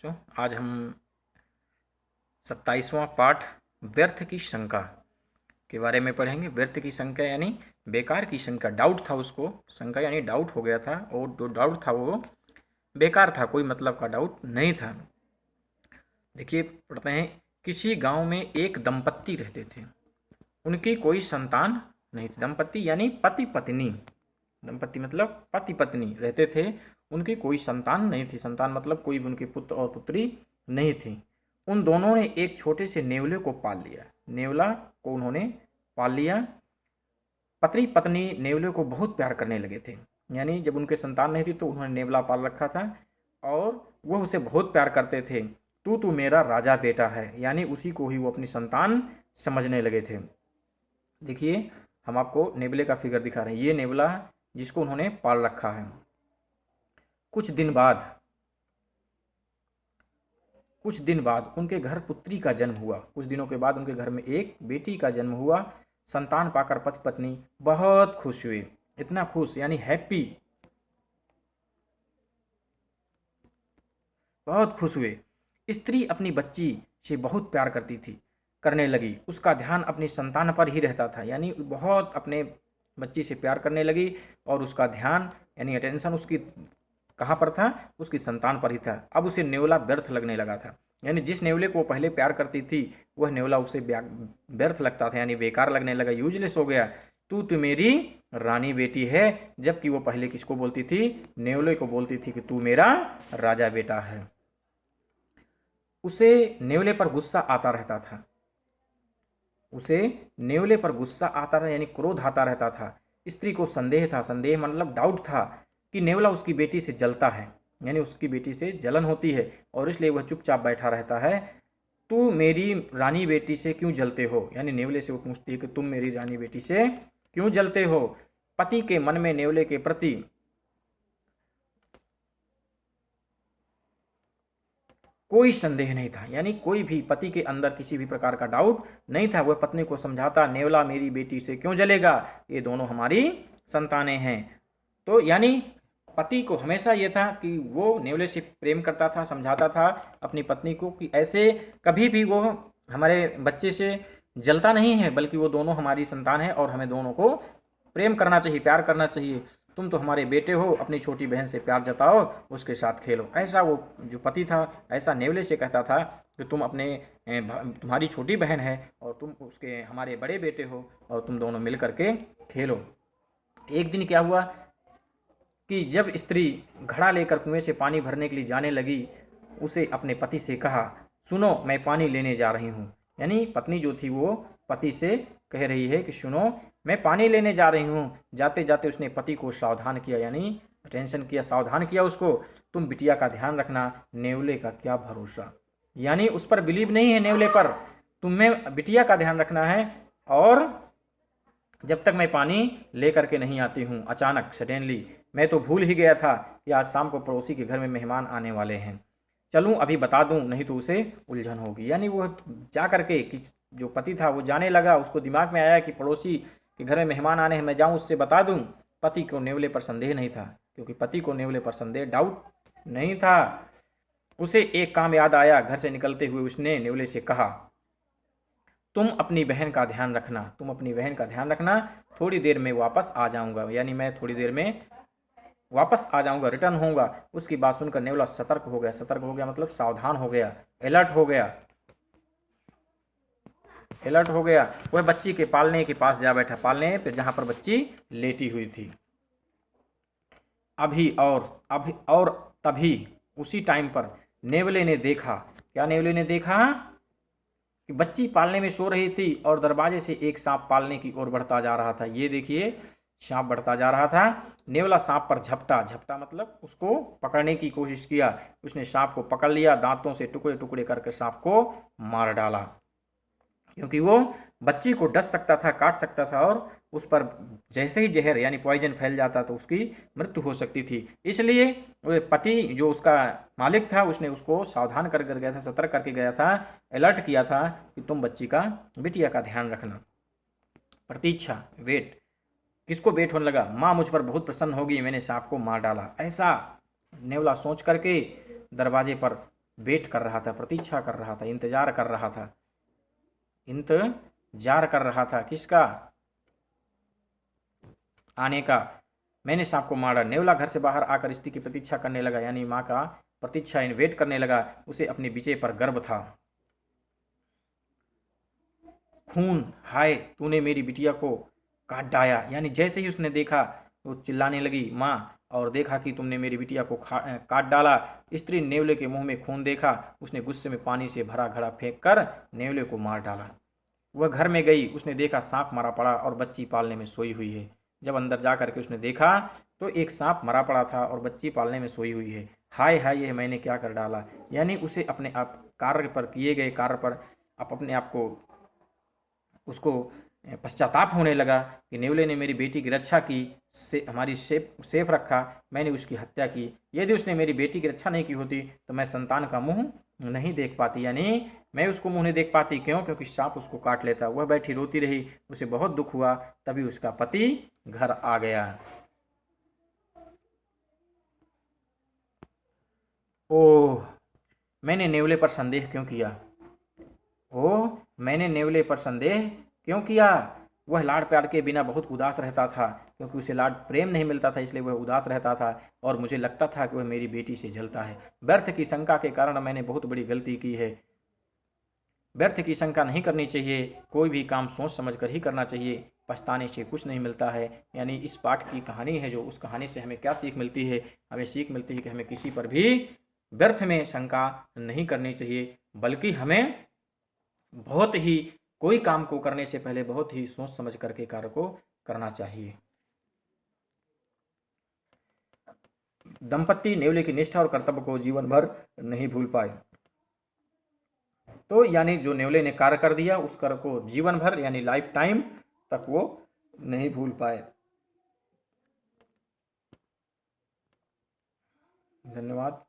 बच्चों, आज हम 27वां पाठ व्यर्थ की शंका के बारे में पढ़ेंगे। व्यर्थ की शंका यानी बेकार की शंका। डाउट था उसको, शंका यानी डाउट हो गया था, और जो डाउट था वो बेकार था, कोई मतलब का डाउट नहीं था। देखिए, पढ़ते हैं। किसी गांव में एक दंपत्ति रहते थे। उनकी कोई संतान नहीं थी। दंपत्ति यानी पति पत्नी। दंपत्ति मतलब पति पत्नी रहते थे। उनकी कोई संतान नहीं थी। संतान मतलब कोई भी उनके पुत्र और पुत्री नहीं थी। उन दोनों ने एक छोटे से नेवले को पाल लिया। नेवला को उन्होंने पाल लिया। पति पत्नी नेवले को बहुत प्यार करने लगे थे। यानी जब उनके संतान नहीं थी तो उन्होंने नेवला पाल रखा था और वह उसे बहुत प्यार करते थे। तू मेरा राजा बेटा है, यानी उसी को ही वो अपनी संतान समझने लगे थे। देखिए, हम आपको नेवले का फिगर दिखा रहे हैं। ये नेवला है जिसको उन्होंने पाल रखा है। कुछ दिन बाद उनके घर पुत्री का जन्म हुआ। कुछ दिनों के बाद उनके घर में एक बेटी का जन्म हुआ। संतान पाकर पति पत्नी बहुत खुश हुए। इतना खुश यानी हैप्पी, बहुत खुश हुए। स्त्री अपनी बच्ची से बहुत प्यार करने लगी। उसका ध्यान अपनी संतान पर ही रहता था, यानी बहुत अपने बच्ची से प्यार करने लगी और उसका ध्यान यानी अटेंशन उसकी कहाँ पर था? उसकी संतान पर ही था। अब उसे नेवला व्यर्थ लगने लगा था, यानी जिस नेवले को पहले प्यार करती थी वह नेवला उसे व्यर्थ लगता था, यानी बेकार लगने लगा, यूजलेस हो गया। तू मेरी रानी बेटी है, जबकि वो पहले किसको बोलती थी? नेवले को बोलती थी कि तू मेरा राजा बेटा है। उसे नेवले पर गुस्सा आता रहता था। उसे नेवले पर गुस्सा आता रहा, यानी क्रोध आता रहता था। स्त्री को संदेह था। संदेह मतलब डाउट था कि नेवला उसकी बेटी से जलता है, यानी उसकी बेटी से जलन होती है और इसलिए वह चुपचाप बैठा रहता है। तू मेरी रानी बेटी से क्यों जलते हो? यानी नेवले से वो पूछती है कि तुम मेरी रानी बेटी से क्यों जलते हो? पति के मन में नेवले के प्रति कोई संदेह नहीं था, यानी कोई भी पति के अंदर किसी भी प्रकार का डाउट नहीं था। वह पत्नी को समझाता, नेवला मेरी बेटी से क्यों जलेगा? ये दोनों हमारी संतानें हैं। तो यानी पति को हमेशा यह था कि वो नेवले से प्रेम करता था, समझाता था अपनी पत्नी को कि ऐसे कभी भी वो हमारे बच्चे से जलता नहीं है, बल्कि वो दोनों हमारी संतान है और हमें दोनों को प्रेम करना चाहिए, प्यार करना चाहिए। तुम तो हमारे बेटे हो, अपनी छोटी बहन से प्यार जताओ, उसके साथ खेलो। ऐसा वो जो पति था ऐसा नेवले से कहता था कि तुम्हारी छोटी बहन है और तुम उसके हमारे बड़े बेटे हो और तुम दोनों मिल करके खेलो। एक दिन क्या हुआ कि जब स्त्री घड़ा लेकर कुएं से पानी भरने के लिए जाने लगी, उसे अपने पति से कहा, सुनो मैं पानी लेने जा रही हूँ। यानी पत्नी जो थी वो पति से कह रही है कि सुनो मैं पानी लेने जा रही हूँ। जाते जाते उसने पति को सावधान किया, यानी अटेंशन किया, सावधान किया उसको, तुम बिटिया का ध्यान रखना, नेवले का क्या भरोसा। यानी उस पर बिलीव नहीं है नेवले पर, तुम्हें बिटिया का ध्यान रखना है। और जब तक मैं पानी लेकर के नहीं आती हूँ, अचानक सडनली मैं तो भूल ही गया था कि आज शाम को पड़ोसी के घर में मेहमान आने वाले हैं। चलूँ अभी बता दूँ, नहीं तो उसे उलझन होगी। यानी वो जा करके कि जो पति था वो जाने लगा, उसको दिमाग में आया कि पड़ोसी के घर में मेहमान आने हैं, मैं जाऊँ उससे बता दूँ। पति को नेवले पर संदेह नहीं था, क्योंकि पति को नेवले पर संदेह डाउट नहीं था। उसे एक काम याद आया। घर से निकलते हुए उसने नेवले से कहा, तुम अपनी बहन का ध्यान रखना, तुम अपनी बहन का ध्यान रखना, थोड़ी देर में वापस आ जाऊंगा। यानी मैं थोड़ी देर में वापस आ जाऊंगा, रिटर्न होऊंगा। उसकी बात सुनकर नेवला सतर्क हो गया। सतर्क हो गया मतलब सावधान हो गया, अलर्ट हो गया। अलर्ट हो गया। वह बच्ची के पालने के पास जा बैठा, पालने पे जहां पर बच्ची लेटी हुई थी। अभी और तभी उसी टाइम पर नेवले ने देखा। क्या नेवले ने देखा? कि बच्ची पालने में सो रही थी और दरवाजे से एक सांप पालने की ओर बढ़ता जा रहा था। ये देखिए, सांप बढ़ता जा रहा था। नेवला सांप पर झपटा, झपटा मतलब उसको पकड़ने की कोशिश किया। उसने सांप को पकड़ लिया, दांतों से टुकड़े टुकड़े करके सांप को मार डाला, क्योंकि वो बच्ची को डस सकता था, काट सकता था और उस पर जैसे ही जहर यानी पॉइजन फैल जाता तो उसकी मृत्यु हो सकती थी। इसलिए वो पति जो उसका मालिक था उसने उसको सावधान कर गया था, सतर्क करके गया था, अलर्ट किया था कि तुम बिटिया का ध्यान रखना। प्रतीक्षा, वेट। किसको वेट होने लगा? माँ मुझ पर बहुत प्रसन्न होगी, मैंने सांप को मार डाला, ऐसा नेवला सोच करके दरवाजे पर वेट कर रहा था, प्रतीक्षा कर रहा था, इंतजार कर रहा था। इंतजार कर रहा था किसका? आने का। मैंने सांप को मारा। नेवला घर से बाहर आकर स्त्री की प्रतीक्षा करने लगा, यानी माँ का प्रतीक्षा इन वेट करने लगा। उसे अपनी विजय पर गर्व था। खून, हाय तूने मेरी बिटिया को काट डाया, यानी जैसे ही उसने देखा वो चिल्लाने लगी माँ, और देखा कि तुमने मेरी बिटिया को काट डाला। स्त्री नेवले के मुंह में खून देखा, उसने गुस्से में पानी से भरा घड़ा फेंक कर नेवले को मार डाला। वह घर में गई, उसने देखा सांप मरा पड़ा और बच्ची पालने में सोई हुई है। जब अंदर जा करके उसने देखा तो एक सांप मरा पड़ा था और बच्ची पालने में सोई हुई है। हाय हाय, यह मैंने क्या कर डाला। यानी उसे अपने आप कार्य पर, किए गए कार्य पर आप अपने आप को, उसको पश्चाताप होने लगा कि नेवले ने मेरी बेटी की रक्षा की, से हमारी सेफ रखा, मैंने उसकी हत्या की। यदि उसने मेरी बेटी की रक्षा नहीं की होती तो मैं संतान का मुंह नहीं देख पाती, यानी मैं उसको मुंह नहीं देख पाती। क्यों? क्योंकि सांप उसको काट लेता। वह बैठी रोती रही, उसे बहुत दुख हुआ। तभी उसका पति घर आ गया। ओह, मैंने नेवले पर संदेह क्यों किया? ओह, मैंने नेवले पर संदेह क्यों किया? वह लाड प्यार के बिना बहुत उदास रहता था, क्योंकि उसे लाड प्रेम नहीं मिलता था, इसलिए वह उदास रहता था। और मुझे लगता था कि वह मेरी बेटी से जलता है। व्यर्थ की शंका के कारण मैंने बहुत बड़ी गलती की है। व्यर्थ की शंका नहीं करनी चाहिए, कोई भी काम सोच समझ कर ही करना चाहिए। पछताने से कुछ नहीं मिलता है। यानी इस पाठ की कहानी है जो, उस कहानी से हमें क्या सीख मिलती है? हमें सीख मिलती है कि हमें किसी पर भी व्यर्थ में शंका नहीं करनी चाहिए, बल्कि हमें बहुत ही, कोई काम को करने से पहले बहुत ही सोच समझ करके कार्य को करना चाहिए। दंपति नेवले की निष्ठा और कर्तव्य को जीवन भर नहीं भूल पाए। तो यानी जो नेवले ने कार्य कर दिया, उस कार्य को जीवन भर यानी लाइफ टाइम तक वो नहीं भूल पाए। धन्यवाद।